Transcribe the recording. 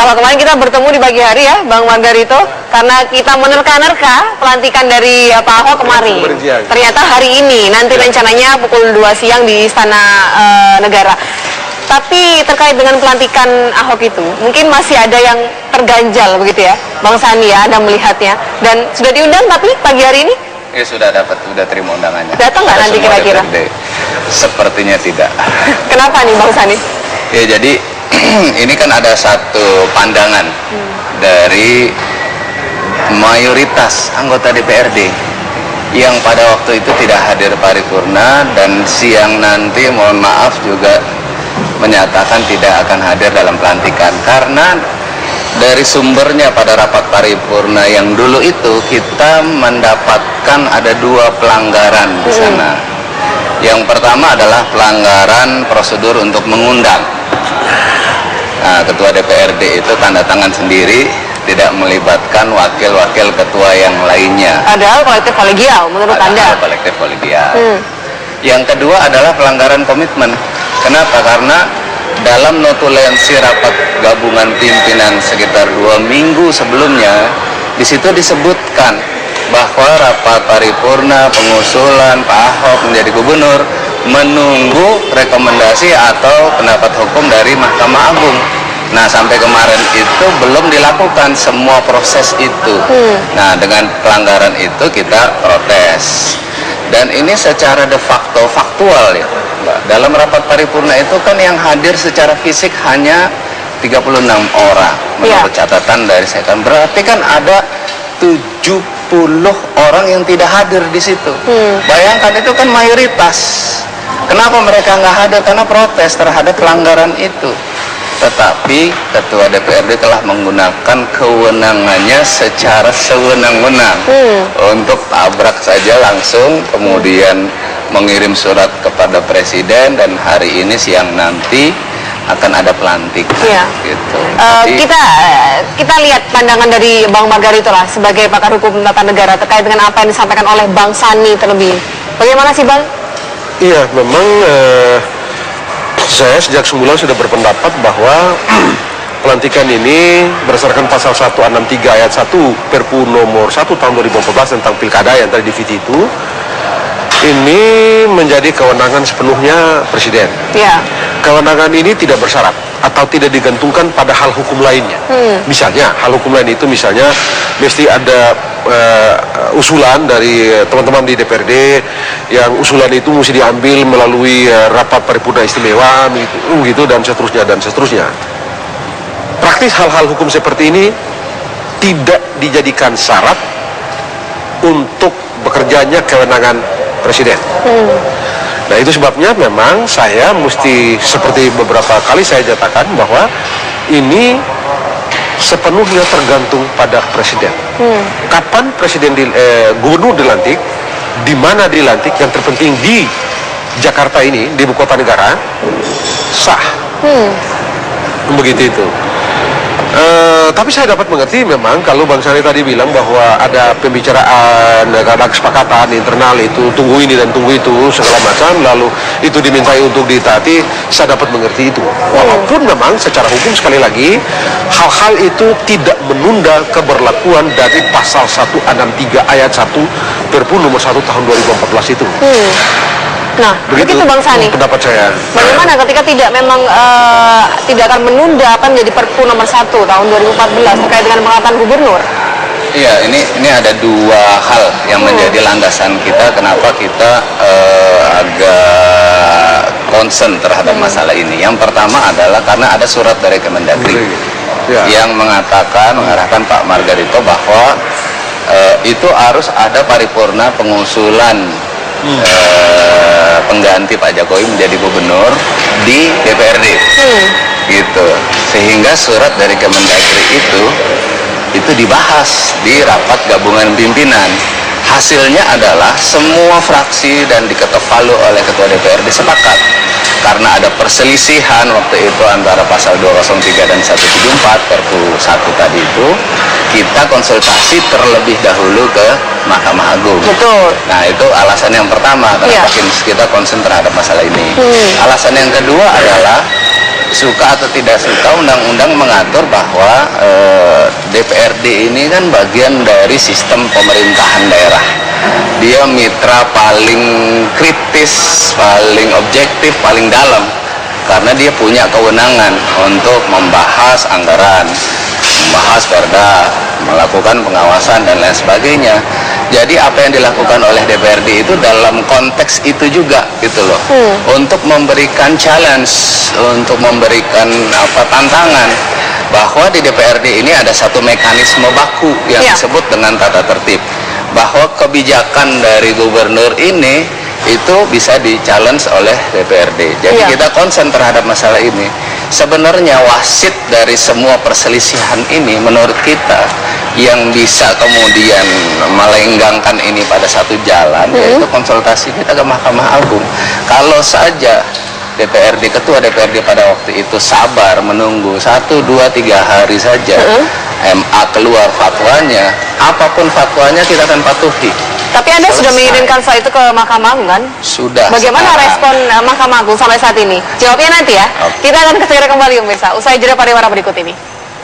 Kalau kemarin kita bertemu di pagi hari ya, Bang Margarito, karena kita menerka-nerka pelantikan dari Pak Ahok kemarin. Ternyata hari ini, nanti rencananya pukul 2 siang di Istana Negara. Tapi terkait dengan pelantikan Ahok itu, mungkin masih ada yang terganjal begitu ya, Bang Sani ya, Anda melihatnya. Dan sudah diundang tapi pagi hari ini? Ya sudah terima undangannya. Datang nggak nanti kira-kira? Sepertinya tidak. Kenapa nih Bang Sani? Ya jadi ini kan ada satu pandangan dari mayoritas anggota DPRD yang pada waktu itu tidak hadir paripurna dan siang nanti mohon maaf juga menyatakan tidak akan hadir dalam pelantikan karena dari sumbernya pada rapat paripurna yang dulu itu kita mendapatkan ada 2 pelanggaran di sana. Yang pertama adalah pelanggaran prosedur untuk mengundang. Nah, ketua DPRD itu tanda tangan sendiri, tidak melibatkan wakil-wakil ketua yang lainnya. Padahal kolektif kolegial menurut Anda? Kolektif kolegial. Yang kedua adalah pelanggaran komitmen. Kenapa? Karena dalam notulensi rapat gabungan pimpinan sekitar 2 minggu sebelumnya, di situ disebutkan bahwa rapat paripurna pengusulan Pak Ahok menjadi gubernur menunggu rekomendasi atau pendapat hukum dari Mahkamah Agung. Nah, sampai kemarin itu belum dilakukan semua proses itu. Nah, dengan pelanggaran itu kita protes. Dan ini secara de facto faktual ya, Mbak. Dalam rapat paripurna itu kan yang hadir secara fisik hanya 36 orang menurut catatan dari saya. Kan berarti kan ada 70 orang yang tidak hadir di situ. Bayangkan itu kan mayoritas. Kenapa mereka nggak hadir? Karena protes terhadap pelanggaran itu. Tetapi Ketua DPRD telah menggunakan kewenangannya secara sewenang-wenang untuk tabrak saja langsung, kemudian mengirim surat kepada Presiden dan hari ini siang nanti akan ada pelantikan. Gitu. Kita lihat pandangan dari Bang Margarito lah sebagai pakar hukum tata negara terkait dengan apa yang disampaikan oleh Bang Sani terlebih. Bagaimana sih Bang? Iya, memang saya sejak semula sudah berpendapat bahwa pelantikan ini berdasarkan pasal 163 ayat 1 Perpu nomor 1 tahun 2014 tentang pilkada yang tadi di itu, ini menjadi kewenangan sepenuhnya Presiden. Kewenangan ini tidak bersyarat atau tidak digantungkan pada hal hukum lainnya. Misalnya, hal hukum lain itu misalnya mesti ada usulan dari teman-teman di DPRD yang usulan itu mesti diambil melalui rapat paripurna istimewa gitu dan seterusnya. Praktis hal-hal hukum seperti ini tidak dijadikan syarat untuk bekerjanya kewenangan Presiden. Nah, itu sebabnya memang saya mesti seperti beberapa kali saya nyatakan bahwa ini sepenuhnya tergantung pada Presiden. Kapan gubernur dilantik, di mana dilantik, yang terpenting di Jakarta ini, di ibu kota negara, sah. Begitu itu. Tapi saya dapat mengerti memang kalau Bang Sani tadi bilang bahwa ada pembicaraan, ada kesepakatan internal itu, tunggu ini dan tunggu itu, segala macam, lalu itu dimintai untuk ditaati, saya dapat mengerti itu. Walaupun memang secara hukum sekali lagi, hal-hal itu tidak menunda keberlakuan dari pasal 163 ayat 1 Perpu nomor 1 tahun 2014 itu. Nah, begitu Bang Sani. Pendapat saya. Bagaimana ketika tidak memang tidak akan menunda apa menjadi Perpu nomor 1 tahun 2014 terkait dengan pengangkatan gubernur? Iya, ini ada 2 hal yang menjadi landasan kita kenapa kita agak concern terhadap masalah ini. Yang pertama adalah karena ada surat dari Kemendagri yang mengarahkan Pak Margarito bahwa itu harus ada paripurna pengusulan pengganti Pak Jokowi menjadi gubernur di DPRD, gitu. Sehingga surat dari Kemendagri itu dibahas di rapat gabungan pimpinan. Hasilnya adalah semua fraksi dan diketok palu oleh Ketua DPRD sepakat. Karena ada perselisihan waktu itu antara pasal 203 dan 174 Perpu 1 tadi itu, kita konsultasi terlebih dahulu ke Mahkamah Agung. Betul. Nah, itu alasan yang pertama kenapa kita concern terhadap masalah ini. Alasan yang kedua adalah suka atau tidak suka, undang-undang mengatur bahwa DPRD ini kan bagian dari sistem pemerintahan daerah. Dia mitra paling kritis, paling objektif, paling dalam, karena dia punya kewenangan untuk membahas anggaran, membahas perda, melakukan pengawasan dan lain sebagainya. Jadi apa yang dilakukan oleh DPRD itu dalam konteks itu juga gitu loh, untuk memberikan challenge, untuk memberikan tantangan bahwa di DPRD ini ada satu mekanisme baku yang disebut dengan tata tertib, bahwa kebijakan dari gubernur ini itu bisa di-challenge oleh DPRD. Jadi kita konsen terhadap masalah ini. Sebenarnya wasit dari semua perselisihan ini menurut kita yang bisa kemudian melenggangkan ini pada satu jalan, yaitu konsultasi kita ke Mahkamah Agung. Kalau saja ketua DPRD pada waktu itu sabar menunggu 1, 2, 3 hari saja, MA keluar fatwanya, apapun fatwanya kita akan patuhi. Tapi Anda sudah mengirimkan soal itu ke Mahkamah Agung kan? Sudah. Bagaimana respon Mahkamah Agung sampai saat ini? Jawabnya nanti ya. Kita akan segera kembali pemirsa. Usai jeda pariwara berikut ini.